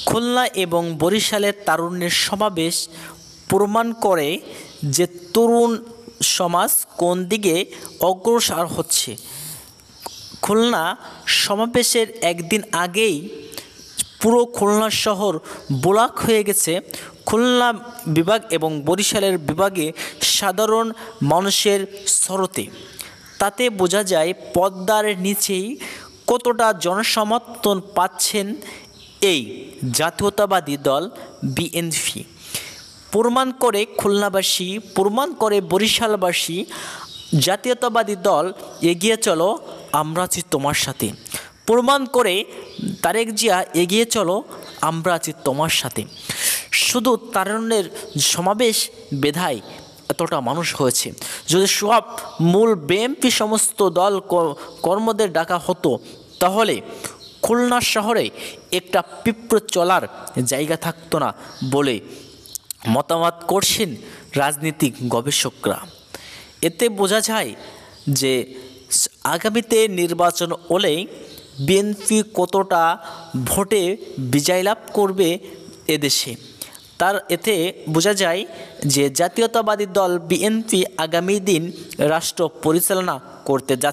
খুলনা এবং বরিশালের তারুণ্যের সমাবেশ প্রমাণ করে যে তরুণ সমাজ কোন দিকে অগ্রসর হচ্ছে। খুলনা সমাবেশের একদিন আগেই পুরো খুলনা শহর ব্লক হয়ে গেছে খুলনা বিভাগ এবং বরিশালের বিভাগে সাধারণ মানুষের স্রোতে। তাতে বোঝা যায় পদ্মার নিচেই কতটা জনসমর্থন পাচ্ছেন এই জাতীয়তাবাদী দল বিএনপি। প্রমাণ করে খুলনাবাসী, প্রমাণ করে বরিশালবাসী, জাতীয়তাবাদী দল এগিয়ে চলো, আমরা আছি তোমার সাথে। প্রমাণ করে তারেক জিয়া, এগিয়ে চলো, আমরা আছি তোমার সাথে। শুধু তারুণ্যের সমাবেশ বেধায় এতটা মানুষ হয়েছে। যদি সব মূল বিএনপি সমস্ত দল কর্মদের ডাকা হতো তাহলে খুলনা শহরে একটা পিঁপড়ে চলার জায়গা থাকতো না বলে মতামত করছেন রাজনৈতিক গবেষকরা। এতে বোঝা যায় যে আগামীতে নির্বাচন হলে বিএনপি কতটা ভোটে বিজয় লাভ করবে এদেশে। এতে বোঝা যায় যে জাতীয়তাবাদী দল বিএনপি আগামী দিন রাষ্ট্র পরিচালনা করতে যাচ্ছে।